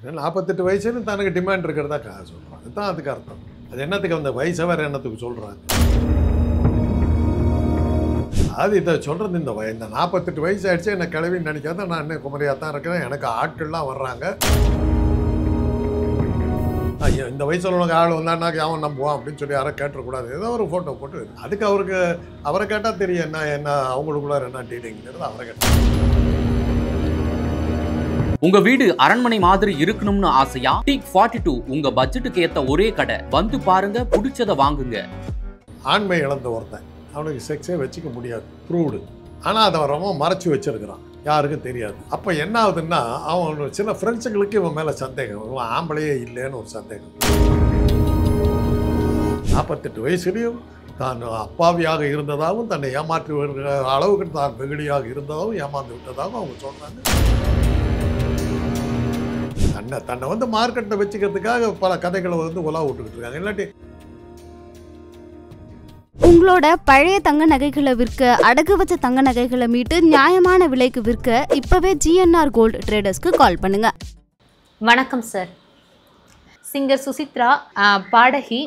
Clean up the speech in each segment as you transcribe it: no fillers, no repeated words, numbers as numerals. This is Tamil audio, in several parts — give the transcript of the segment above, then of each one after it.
48 வயசுன்னு தனக்கு டிமாண்ட் இருக்கிறதா சொல்கிறாங்க. இதுதான் அதுக்கு அர்த்தம். அது என்னத்துக்கு அந்த வயசை வேறு என்னத்துக்கு சொல்கிறாங்க? அது இதை சொல்கிறது இந்த 48 வயசு ஆகிடுச்சு என்னை கிளவின்னு நினைக்காத, நான் இன்னும் குமரியாக தான் இருக்கிறேன், எனக்கு ஆட்கள்லாம் வர்றாங்க. ஐயோ இந்த வயசில் உனக்கு ஆள் வந்தான்னாக்கு அவன் நம்புவான் அப்படின்னு சொல்லி யாரும் கேட்டுறக்கூடாது. ஏதோ ஒரு ஃபோட்டோ போட்டு அதுக்கு அவரை கேட்டால் தெரியும் என்ன அவங்களுக்குள்ள என்ன டீலிங்கிறது அவரை கேட்டால். உங்க வீடு அரண்மனை மாதிரி இருக்கணும்னு ஆசையா? டீக் 42 உங்க பட்ஜெட்டுக்கு ஏத்த ஒரே கடை. வந்து பாருங்க, பிடிச்சத வாங்குங்க. ஆண்மை இழந்த ஒருத்தன், அவனுக்கு செக்ஸே வச்சுக்க முடியாது, ப்ரூவ்டு. ஆனால் அதை ரொம்ப மறைச்சி வச்சிருக்கிறான், யாருக்கும் தெரியாது. அப்போ என்ன ஆகுதுன்னா, அவன் சில ஃப்ரெண்ட்ஸுங்களுக்கு இவன் மேலே சந்தேகம், இவன் ஆம்பளையே இல்லைன்னு ஒரு சந்தேகம். 48 வயசுலேயும் தான் அப்பாவியாக இருந்ததாகவும் தன்னை ஏமாற்றி வருகிற அளவுக்கு தான் வெகுளியாக இருந்ததாகவும் ஏமாந்து விட்டதாகவும் அவங்க சொல்கிறாங்க. தன்னை வந்து மார்க்கெட்டில் வச்சுக்கிறதுக்காக பல கதைகளை வந்து உலா விட்டுக்கிட்டு இருக்காங்க. இல்லாட்டி உங்களோட பழைய தங்க நகைகளை விற்க, அடகு வச்ச தங்க நகைகளை மீட்டு நியாயமான விலைக்கு விற்க இப்பவே GNR கோல்டு ட்ரேடர்ஸ்க்கு கால் பண்ணுங்க. வணக்கம் சார். சிங்கர் சுசித்ரா பாடகி,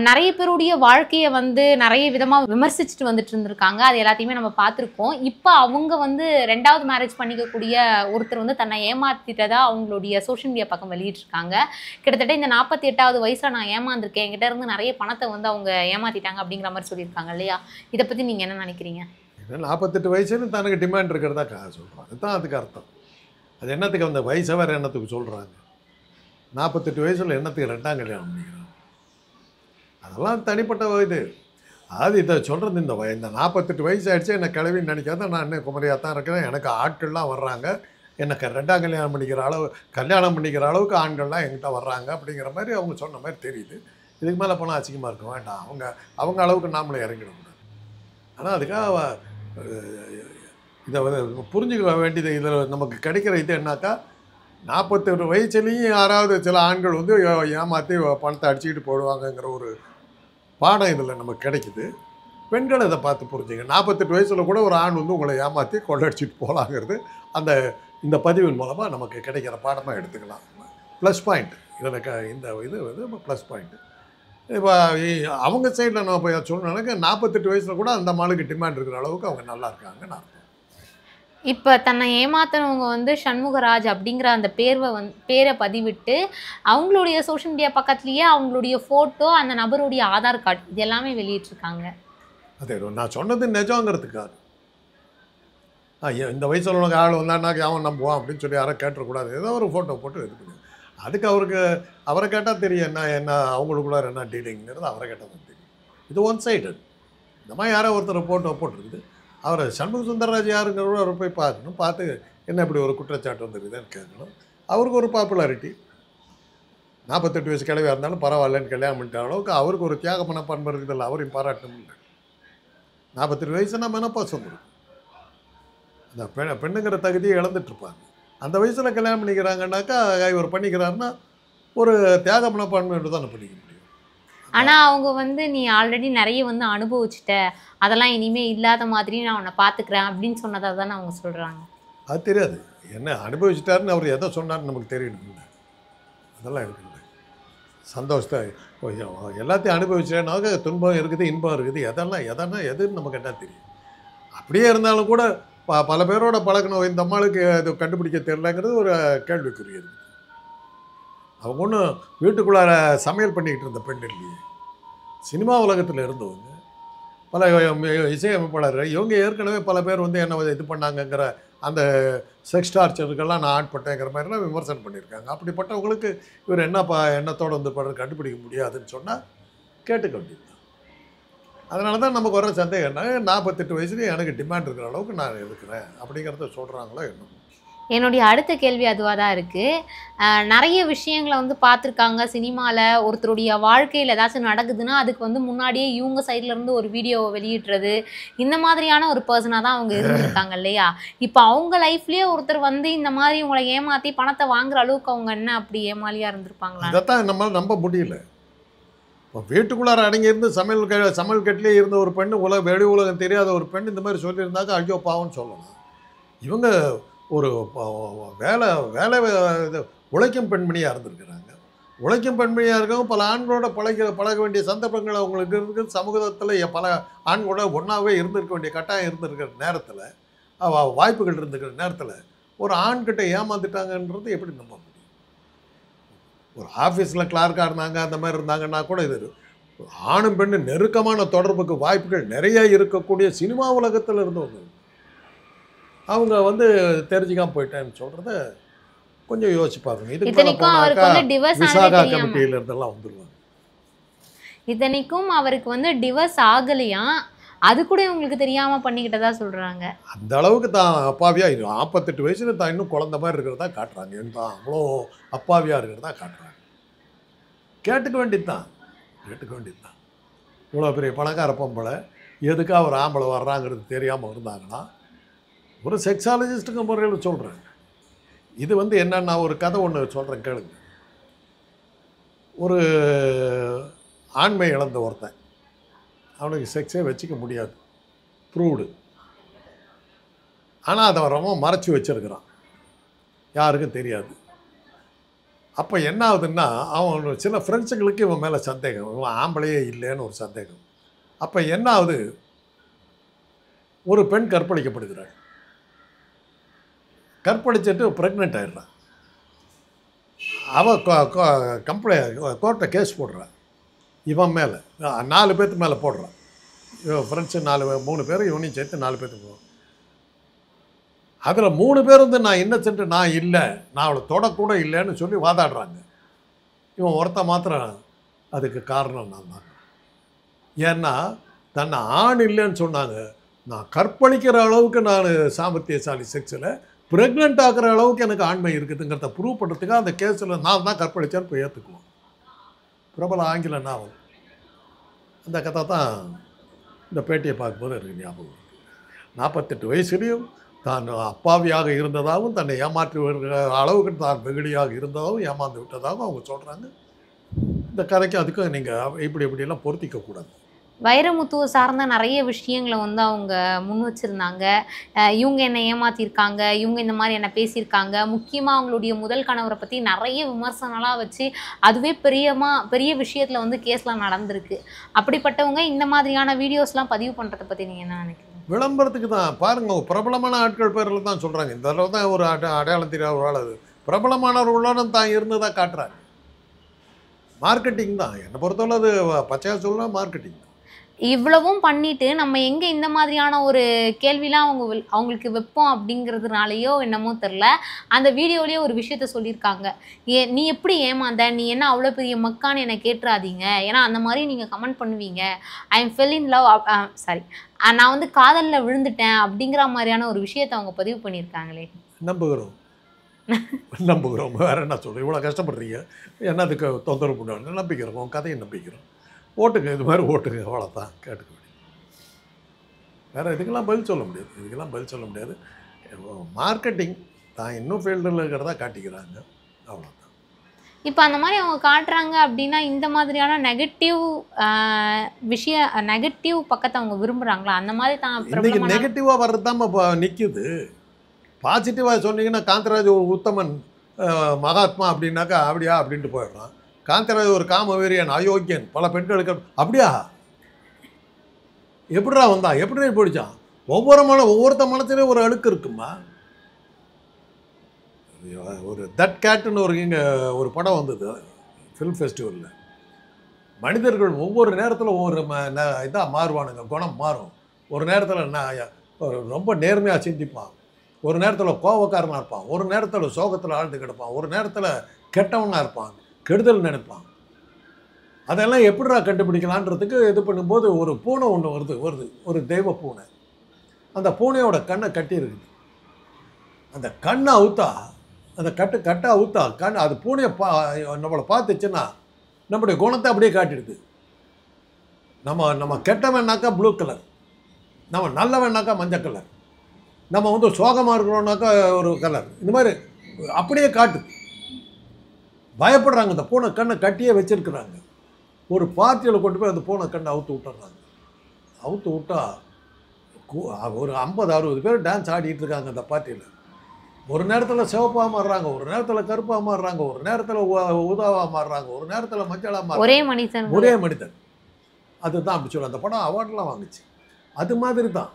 நிறைய பேருடைய வாழ்க்கையை வந்து நிறைய விதமாக விமர்சிச்சுட்டு வந்துட்டு இருந்திருக்காங்க. அது எல்லாத்தையுமே நம்ம பார்த்துருக்கோம். இப்போ அவங்க வந்து 2வது மேரேஜ் பண்ணிக்கக்கூடிய ஒருத்தர் வந்து தன்னை ஏமாத்திட்டதா அவங்களுடைய சோஷியல் மீடியா பக்கம் வெளியிட்டிருக்காங்க. கிட்டத்தட்ட இந்த 48வது வயசில் நான் ஏமாந்துருக்கேன், என்கிட்ட இருந்து நிறைய பணத்தை வந்து அவங்க ஏமாத்திட்டாங்க அப்படிங்கிற மாதிரி சொல்லியிருக்காங்க இல்லையா? இதை பற்றி நீங்கள் என்ன நினைக்கிறீங்க? 48 வயசுன்னு தனக்கு டிமாண்ட் இருக்கிறதா சொல்கிறாங்க. இதுதான் அதுக்கு அர்த்தம். அது என்னத்துக்கு அந்த வயசை வேறு என்னத்துக்கு சொல்கிறாங்க? 48 வயசில் என்னத்துக்கு 2ஆம் கல்யாணம் பண்ணிக்கிறாங்க? அதெல்லாம் தனிப்பட்ட இது. அது இதை சொல்கிறது இந்த 48 வயசு ஆகிடுச்சு என்னை கிளவின்னு நினைக்காத, நான் இன்னும் குமரியாக தான் இருக்கிறேன், எனக்கு ஆட்கள்லாம் வர்றாங்க, எனக்கு 2ஆம் கல்யாணம் பண்ணிக்கிற அளவுக்கு ஆண்கள்லாம் என்கிட்ட வர்றாங்க அப்படிங்கிற மாதிரி அவங்க சொன்ன மாதிரி தெரியுது. இதுக்கு மேலே போனால் அசிங்கமாக இருக்கும், வேண்டாம். அவங்க அளவுக்கு நாமளே இறங்கிடக்கூடாது. ஆனால் அதுக்காக இதை புரிஞ்சுக்க வேண்டியது. இதில் நமக்கு கிடைக்கிற இது என்னாக்கா, 48 வயசுலேயும் யாராவது சில ஆண்கள் வந்து ஏமாற்றி பணத்தை அடிச்சுக்கிட்டு போடுவாங்கங்கிற ஒரு பாடம் இதில் நமக்கு கிடைக்குது. பெண்கள் இதை பார்த்து புரிஞ்சுங்க. 48 வயசில் கூட ஒரு ஆண் வந்து உங்களை ஏமாற்றி கொள்ளடிச்சிட்டு போகலாங்கிறது இந்த பதிவின் மூலமாக நமக்கு கிடைக்கிற பாடமாக எடுத்துக்கலாம். ப்ளஸ் பாயிண்ட் இதில் இந்த இது வந்து ப்ளஸ் பாயிண்ட்டு. இப்போ அவங்க சைடில் நம்ம போய் சொல்லணுன்னாக்க 48 வயசில் கூட அந்த மாளுக்கு டிமாண்ட் இருக்கிற அளவுக்கு அவங்க நல்லா இருக்காங்கன்னு அர்த்தம். இப்போ தன்னை ஏமாத்தினவங்க வந்து சண்முகராஜ் அப்படிங்கிற அந்த பேரை பதிவிட்டு அவங்களுடைய சோஷியல் மீடியா பக்கத்துலேயே அவங்களுடைய ஃபோட்டோ, அந்த நபருடைய ஆதார் கார்டு, இது எல்லாமே வெளியிட்டிருக்காங்க. அதே நான் சொன்னது நிஜங்கிறதுக்காக. இந்த வயசில் உனக்கு ஆள் வந்தான்னாக்கு அவன் நம்புவான் அப்படின்னு சொல்லி யாரும் கேட்டுறக்கூடாது. ஏதோ ஒரு ஃபோட்டோ போட்டு இது பண்ணி அதுக்கு அவரை கேட்டால் தெரியும் என்ன அவங்களுக்குள்ள என்ன டீலிங்கிறது அவரை கேட்டால் தான் தெரியும். இது ஒன் சைடட். இந்த மாதிரி யாரோ ஒருத்தர் ஃபோட்டோ போட்டிருக்குது. அவர் சண்முக சுந்தரராஜ் யாருங்கிறத அவர் போய் பார்க்கணும். பார்த்து என்ன இப்படி ஒரு குற்றச்சாட்டு வந்துருக்குதுன்னு கேட்கணும். அவருக்கு ஒரு பாப்புலாரிட்டி, 48 வயசு கிழவியாக இருந்தாலும் பரவாயில்லன்னு கல்யாணம் பண்ணிட்ட அளவுக்கு அவருக்கு ஒரு தியாக மனப்பான்மை இருக்குதில்ல, அவரையும் பாராட்டணும் இல்லை. 48 வயசுனா மெனப்பாஸ் வந்துடும். அந்த பெண்ணுங்கிற தகுதியை இழந்துட்டுருப்பாங்க. அந்த வயசில் கல்யாணம் பண்ணிக்கிறாங்கன்னாக்கா இவர் பண்ணிக்கிறாருன்னா ஒரு தியாக மனப்பான்மையோடு தானே பண்ணிக்க முடியும். ஆனால் அவங்க வந்து நீ ஆல்ரெடி நிறைய வந்து அனுபவிச்சுட்ட, அதெல்லாம் இனிமேல் இல்லாத மாதிரி நான் உன்னை பார்த்துக்கிறேன் அப்படின்னு சொன்னதாக தானே அவங்க சொல்கிறாங்க. அது தெரியாது, என்ன அனுபவிச்சிட்டாருன்னு அவர் எதை சொன்னார்னு நமக்கு தெரியணும்ல. அதெல்லாம் இருக்குல்ல. சந்தோஷத்தை எல்லாத்தையும் அனுபவிச்சேன்னாக்க துன்பம் இருக்குது, இன்பம் இருக்குது, எதுன்னு நமக்கு என்ன தெரியும். அப்படியே இருந்தாலும் கூட பல பேரோட பழக்கணும். இந்த அம்மாளுக்கு அது கண்டுபிடிக்க தெரியலங்கிறது ஒரு கேள்விக்குரியது. அவங்க ஒன்றும் வீட்டுக்குள்ளார சமையல் பண்ணிக்கிட்டு இருந்த பெண் இல்லையே. சினிமா உலகத்தில் இருந்தவங்க, பல இசையமைப்பாளர்கள், இவங்க ஏற்கனவே பல பேர் வந்து என்ன இது பண்ணாங்கங்கிற அந்த செக்ஸ் டார்ச்சருக்கெல்லாம் நான் ஆட்பட்டேங்கிற மாதிரிலாம் விமர்சனம் பண்ணியிருக்காங்க. அப்படிப்பட்டவங்களுக்கு இவர் எண்ணத்தோடு வந்து கண்டுபிடிக்க முடியாதுன்னு சொன்னால் கேட்டுக்க வேண்டியது. அதனால தான் நமக்கு வர சந்தேகம் என்ன, 48 வயசுலேயே எனக்கு டிமாண்ட் இருக்கிற அளவுக்கு நான் இருக்கிறேன் அப்படிங்கிறத சொல்கிறாங்களோ என்ன. என்னுடைய அடுத்த கேள்வி அதுவாக தான் இருக்குது. நிறைய விஷயங்களை வந்து பார்த்துருக்காங்க சினிமாவில். ஒருத்தருடைய வாழ்க்கையில் ஏதாச்சும் நடக்குதுன்னா அதுக்கு வந்து முன்னாடியே இவங்க சைட்லேருந்து ஒரு வீடியோவை வெளியிடுறது, இந்த மாதிரியான ஒரு பர்சனாக தான் அவங்க இருந்திருக்காங்க இல்லையா? இப்போ அவங்க லைஃப்லேயே ஒருத்தர் வந்து இந்த மாதிரி உங்களை ஏமாற்றி பணத்தை வாங்குற அளவுக்கு அவங்க என்ன அப்படி ஏமாளியாக இருந்திருப்பாங்களா? அதைத்தான் நம்மளால் நம்ப முடியல. இப்போ வீட்டுக்குள்ளார அடங்கியிருந்து சமையல் கட்டிலே இருந்த ஒரு பெண்ணு, வெளி உலகம் தெரியாத ஒரு பெண் இந்த மாதிரி சொல்லியிருந்தாக்க ஐயோ பாவம்னு சொல்லலாம். இவங்க ஒரு வேலை உழைக்கும் பெண்மணியாக இருந்திருக்கிறாங்க. உழைக்கும் பெண்மணியாக இருக்கவும் பல ஆண்களோட பழக வேண்டிய சந்தர்ப்பங்கள் அவங்களுக்கு இருக்குது. சமூகத்தில் பல ஆண்களோட ஒன்றாவே இருந்திருக்க வேண்டிய கட்டாயம் இருந்திருக்கிற நேரத்தில், வாய்ப்புகள் இருந்திருக்கிற நேரத்தில் ஒரு ஆண்கிட்ட ஏமாந்துட்டாங்கன்றது எப்படி நம்ப முடியும்? ஒரு ஆஃபீஸில் கிளார்க்காக இருந்தாங்க, அந்த மாதிரி இருந்தாங்கன்னா கூட இது ஆணும் பெண்ணு நெருக்கமான தொடர்புக்கு வாய்ப்புகள் நிறைய இருக்கக்கூடிய சினிமா உலகத்தில் இருந்தவங்க அவங்க வந்து தெரிஞ்சுக்காம போயிட்டேன்னு சொல்கிறத கொஞ்சம் யோசிச்சு பாருங்க. இத்தனைக்கும் அவருக்கு வந்து டிவோர்ஸ் விசாகா கமிட்டியில இருந்தெல்லாம் வந்துருவாங்க. இத்தனைக்கும் அவருக்கு வந்து டிவோர்ஸ் ஆகலையா, அது கூட உங்களுக்கு தெரியாம பண்ணிக்கிட்டதா சொல்றாங்க. அந்த அளவுக்கு தான் அப்பாவியா 48 வயசுல தான் இன்னும் குழந்தை மாதிரி இருக்கிறதா காட்டுறாங்க. தான் அவ்வளோ அப்பாவியா இருக்கிறதா காட்டுறாங்க. கேட்டுக்க வேண்டியதுதான், கேட்டுக்க வேண்டியதுதான். இவ்வளோ பெரிய பணக்கார பொம்பளை எதுக்காக ஒரு ஆம்பளை வர்றாங்கிறது தெரியாமல் இருந்தாங்கன்னா ஒரு செக்ஸாலஜிஸ்ட்டுங்க முறையில் சொல்கிறேன். இது வந்து என்னன்னா ஒரு கதை ஒன்று சொல்கிறேன் கேளுங்க. ஒரு ஆண்மை இழந்த ஒருத்தன், அவனுக்கு செக்ஸே வச்சுக்க முடியாது, ப்ரூவ்டு. ஆனால் அதை ரொம்ப மறைச்சி வச்சுருக்கிறான், யாருக்கும் தெரியாது. அப்போ என்ன ஆகுதுன்னா அவன் சில ஃப்ரெண்ட்ஸுங்களுக்கு இவன் மேலே சந்தேகம், இவன் ஆம்பளையே இல்லைன்னு ஒரு சந்தேகம். அப்போ என்ன ஆகுது, ஒரு பெண் கற்பழிக்கப்படுகிறாள். கற்பழிச்சிட்டு ப்ரெக்னென்ட் ஆகிடுறான். அவள் கோர்ட்டை கேஸ் போடுறான் இவன் மேலே, 4 பேர்த்து மேலே போடுறான். இவன் ஃப்ரெண்ட்ஸு 3 பேர், இவனையும் சேர்த்து 4 பேர்த்துக்கு போடுறான். அதில் 3 பேர் வந்து நான் இன்னசென்ட், நான் இல்லை, நான் அவளை தொடக்கூட இல்லைன்னு சொல்லி வாதாடுறாங்க. இவன் ஒருத்த மாத்திரம் அதுக்கு காரணம் நான் தான். ஏன்னா தன்னை ஆண் இல்லைன்னு சொன்னாங்க, நான் கற்பழிக்கிற அளவுக்கு நான் சாமர்த்தியசாலி, செக்ஸில் ப்ரெக்னென்ட் ஆகிற அளவுக்கு எனக்கு ஆண்மை இருக்குதுங்கிறத ப்ரூவ் பண்ணுறதுக்காக அந்த கேஸில் நான் தான் கற்பழிச்சேன்னு போய் ஏற்றுக்குவோம். பிரபல ஆங்கில நாவல். அந்த கதை தான் இந்த பேட்டியை பார்க்கும்போது எனக்கு ஞாபகம். 48 வயசுலேயும் தான் அப்பாவியாக இருந்ததாகவும், தன்னை ஏமாற்றி வருகிற அளவுக்கு தான் வெகுளியாக இருந்ததாகவும், ஏமாந்து விட்டதாகவும் அவங்க சொல்கிறாங்க. இந்த கதைக்கு அதுக்கும் நீங்கள் இப்படியெல்லாம் பொருத்திக்கக்கூடாது. வைரமுத்துவை சார்ந்த நிறைய விஷயங்களை வந்து அவங்க முன் வச்சுருந்தாங்க. இவங்க என்னை ஏமாற்றிருக்காங்க, இவங்க இந்த மாதிரி என்னை பேசியிருக்காங்க. முக்கியமாக அவங்களுடைய முதல் கணவரை பற்றி நிறைய விமர்சனம்லாம் வச்சு அதுவே பெரிய விஷயத்தில் வந்து கேஸ்லாம் நடந்திருக்கு. அப்படிப்பட்டவங்க இந்த மாதிரியான வீடியோஸ்லாம் பதிவு பண்ணுறதை பற்றி நீங்கள் என்ன நினைக்கிறீங்க? விளம்பரத்துக்கு தான் பாருங்கள், பிரபலமான ஆட்கள் பேரில் தான் சொல்கிறாங்க. இந்த அளவு தான் ஒரு அடையாளம் தெரியாத ஒரு ஆள், அது பிரபலமானவர்களோட தான் இருந்ததாக காட்டுறாங்க. மார்க்கெட்டிங் தான் என்னை பொறுத்தவரை, அது பச்சையாக சொல்லலாம், மார்க்கெட்டிங். இவ்வளவும் பண்ணிட்டு நம்ம எங்கே இந்த மாதிரியான ஒரு கேள்விலாம் அவங்களுக்கு வைப்போம் அப்படிங்கிறதுனாலையோ என்னமோ தெரில, அந்த வீடியோலேயே ஒரு விஷயத்த சொல்லியிருக்காங்க. நீ எப்படி ஏமாந்த, நீ என்ன அவ்வளோ பெரிய மக்கான்னு என்னை கேட்டுறாதீங்க, ஏன்னா அந்த மாதிரி நீங்கள் கமெண்ட் பண்ணுவீங்க. I am fell in love, sorry, நான் வந்து காதலில் விழுந்துட்டேன் அப்படிங்கிற மாதிரியான ஒரு விஷயத்தை அவங்க பதிவு பண்ணியிருக்காங்களே. நம்புகிறோம் வேறு என்ன சொல்கிறோம்? இவ்வளோ கஷ்டப்படுறீங்க, என்னதுக்கு தொந்தரவு பண்ணுவாங்க? நம்பிக்கிறோம், உன் கதையை நம்பிக்கிறோம், ஓட்டுங்க, இது மாதிரி ஓட்டுங்க, அவ்வளோதான். கேட்டுக்க முடியும். வேறு இதுக்கெல்லாம் பதில் சொல்ல முடியாது. மார்க்கெட்டிங் தான் இன்னும் ஃபீல்டில் இருக்கிறதா காட்டிக்கிறாங்க, அவ்வளோதான். இப்போ அந்த மாதிரி அவங்க காட்டுறாங்க அப்படின்னா இந்த மாதிரியான நெகட்டிவ் பக்கத்தை அவங்க விரும்புகிறாங்களா? அந்த மாதிரி தான் இன்றைக்கி நெகட்டிவாக வர்றது தான் இப்போ நிற்குது. பாசிட்டிவாக சொன்னீங்கன்னா காந்தராஜ் ஒரு உத்தமன், மகாத்மா அப்படின்னாக்கா அப்படியா அப்படின்ட்டு போயிடுறான். காந்தராஜ் ஒரு காமவீரியன், அயோக்கியன், பல பெண்களுக்கு அப்படியா, எப்படிடா வந்தான், எப்படி போயிடுச்சான்? ஒவ்வொருத்த மனத்திலையும் ஒரு அழுக்கு இருக்குமா. ஒரு தட் கேட்டுன்னு இங்கே ஒரு படம் வந்தது ஃபிலிம் ஃபெஸ்டிவலில். மனிதர்கள் ஒவ்வொரு நேரத்தில் ஒவ்வொரு இதாக மாறுவானுங்க, குணம் மாறும். ஒரு நேரத்தில் ரொம்ப நேர்மையாக சிந்திப்பான், ஒரு நேரத்தில் கோபக்காரனாக இருப்பான், ஒரு நேரத்தில் சோகத்தில் ஆழ்ந்து கிடப்பான், ஒரு நேரத்தில் கெட்டவனாக இருப்பான், கெடுதல் நினைப்பான். அதெல்லாம் எப்படிடா கண்டுபிடிக்கலான்றதுக்கு இது பண்ணும்போது ஒரு பூனை ஒன்று வருது, ஒரு தெய்வ பூனை. அந்த பூனையோட கண்ணை கட்டி இருக்குது. அந்த கண்ணை அவுத்தா, அந்த கட்டை அவுத்தா அது பூனையை நம்மளை பார்த்துச்சுன்னா நம்முடைய குணத்தை அப்படியே காட்டிடுது. நம்ம கெட்டவன்னாக்கா ப்ளூ கலர், நம்ம நல்லவன்னாக்கா மஞ்சள் கலர், நம்ம வந்து சோகமாக இருக்கிறோம்னாக்கா ஒரு கலர், இந்த மாதிரி அப்படியே காட்டுது. பயப்படுறாங்க. அந்த பூனை கண்ணை கட்டியே வச்சுருக்குறாங்க. ஒரு பார்ட்டியில் கொண்டு போய் அந்த பூனை கண்ணை அவுத்து விட்டுறாங்க. அவுத்து விட்டா ஒரு 50-60 பேர் டான்ஸ் ஆடிட்டு இருக்காங்க அந்த பார்ட்டியில். ஒரு நேரத்தில் சிவப்பாக மாறுறாங்க, ஒரு நேரத்தில் கருப்பாக மாறுறாங்க, ஒரு நேரத்தில் ஊதாவாக மாறுறாங்க, ஒரு நேரத்தில் மஞ்சளாக மாறுறாங்க. ஒரே மனிதன். ஒரே மனிதன். அதுதான் அப்படி சொல்ல அந்த படம் அவார்டெலாம் வாங்குச்சு. அது மாதிரி தான்.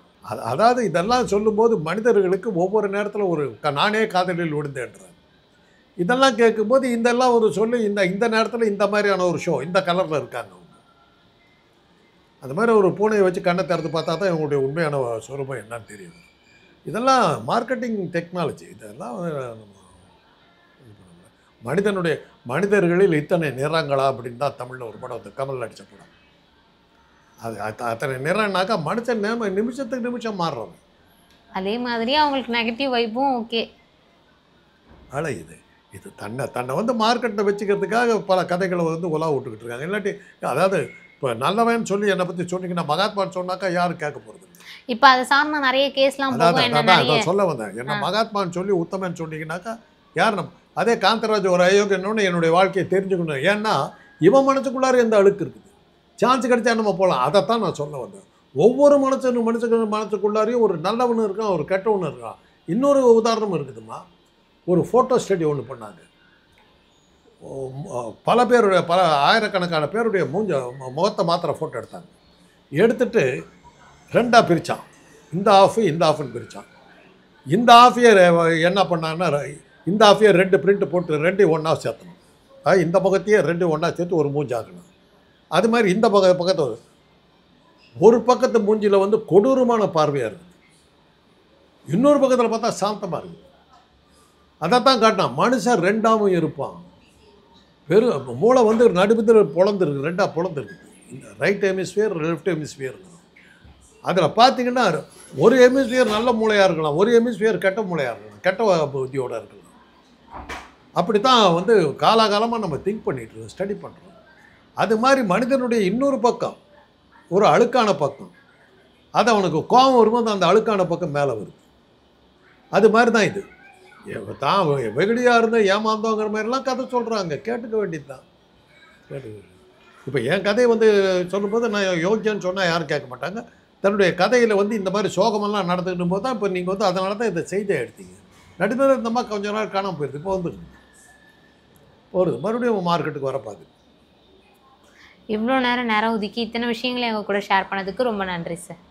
அதாவது இதெல்லாம் சொல்லும்போது மனிதர்களுக்கு ஒவ்வொரு நேரத்தில் ஒரு நானே காதலில் விழுந்தேன்றார். இதெல்லாம் கேட்கும்போது இதெல்லாம் ஒரு சொல்லி இந்த நேரத்தில் இந்த மாதிரியான ஒரு ஷோ இந்த கலரில் இருக்காங்க அவங்க. அந்த மாதிரி ஒரு பூனையை வச்சு கண்ணை திறந்து பார்த்தா தான் இவங்களுடைய உண்மையான சொரூபம் என்னன்னு தெரியும். இதெல்லாம் மார்க்கெட்டிங் டெக்னாலஜி. இதெல்லாம் மனிதர்களில் இத்தனை நிறங்களா அப்படின்னு தான் தமிழில் ஒரு படம் வந்து கமல் நடித்த படம். அது அத்தனை நிறம்னாக்கா மனுஷன் நிமிஷத்துக்கு நிமிஷம் மாறுறாங்க. அதே மாதிரி அவங்களுக்கு நெகட்டிவ் வைப்பும் ஓகே. ஆனால் இது தன்னை வந்து மார்க்கெட்டை வச்சுக்கிறதுக்காக பல கதைகளை வந்து உலா விட்டுக்கிட்டு இருக்காங்க. இல்லாட்டி அதாவது இப்போ நல்லவன் சொல்லி என்னை பற்றி சொன்னீங்கன்னா மகாத்மான்னு சொன்னாக்கா யாரும் கேட்க போகிறது இல்லை. இப்போ அதை சார்ந்த நிறைய கேஸ்லாம் அதான் சொல்ல வந்தேன். என்ன மகாத்மான்னு சொல்லி உத்தமன் சொன்னீங்கன்னாக்கா யார் அதே காந்தராஜ் ஒரு அயோக்கியன்னு என்னுடைய வாழ்க்கையை தெரிஞ்சுக்கணும். ஏன்னா இவன் மனசுக்குள்ளார எந்த அழுக்கு இருக்குது, சான்ஸ் கிடைச்சா நம்ம போகலாம். அதைத்தான் நான் சொல்ல வந்தேன். ஒவ்வொரு மனசுக்குள்ளாரையும் ஒரு நல்லவனு இருக்கான், ஒரு கெட்டவனு இருக்கான். இன்னொரு உதாரணம் இருக்குதுமா. ஒரு ஃபோட்டோ ஸ்டடி ஒன்று பண்ணாங்க. பல ஆயிரக்கணக்கான பேருடைய முகத்தை மாத்திர ஃபோட்டோ எடுத்தாங்க. எடுத்துட்டு ரெண்டாக பிரித்தான். இந்த ஆஃப்னு பிரித்தான். இந்த ஆஃபையை என்ன பண்ணாங்கன்னா இந்த ஆஃபையை 2 பிரிண்ட் போட்டு 2 ஒன்றா சேர்த்தணும். இந்த பக்கத்தையே 2 ஒன்றா சேர்த்து ஒரு மூஞ்சாக்கணும். அது மாதிரி இந்த பக்கத்தை ஒரு பக்கத்து மூஞ்சியில் வந்து கொடூரமான பார்வையாக இருக்குது, இன்னொரு பக்கத்தில் பார்த்தா சாந்தமாக இருக்குது. அதைத்தான் காட்டினான். மனுஷன் 2ஆவும் இருப்பான். மூளை வந்து நடுப்பத்தில் பொழந்துருக்கு, 2ஆக பொழந்துருக்கு. இந்த ரைட் ஹெமிஸ்பியர் லெஃப்ட் ஹெமிஸ்பியர். அதில் பார்த்தீங்கன்னா ஒரு ஹெமிஸ்பியர் நல்ல மூளையாக இருக்கலாம், ஒரு ஹெமிஸ்பியர் கெட்ட மூளையாக இருக்கலாம், கெட்ட புத்தியோடு இருக்கலாம். அப்படி தான் வந்து காலாகாலமாக நம்ம திங்க் பண்ணிகிட்ருக்கோம், ஸ்டடி பண்ணுறோம். அது மாதிரி மனிதனுடைய இன்னொரு பக்கம் ஒரு அழுக்கான பக்கம். அது அவனுக்கு கோபம் வரும்போது அந்த அழுக்கான பக்கம் மேலே வருது. அது மாதிரி தான் இது. தான் வெகுடியாக இருந்த ஏமாந்தோங்கிற மாதிரிலாம் கதை சொல்கிறாங்க. கேட்டுக்க வேண்டியது தான். இப்போ என் கதையை வந்து சொல்லும்போது நான் யோக்கியன்னு சொன்னால் யாரும் கேட்க மாட்டாங்க. தன்னுடைய கதையில் வந்து இந்த மாதிரி சோகமெல்லாம் நடந்துக்கிட்டு போது தான் இப்போ நீங்கள் வந்து அதனால தான் இதை செய்தியாக எடுத்தீங்க. நடுவில் இந்த மாதிரி கொஞ்ச நாள் காணாமல் போயிடுது. இப்போ வந்து போகிறது மறுபடியும் மார்க்கெட்டுக்கு வர பார்க்குது. இவ்வளோ நேரம் ஒதுக்கி இத்தனை விஷயங்களை எங்கள் கூட ஷேர் பண்ணதுக்கு ரொம்ப நன்றி சார்.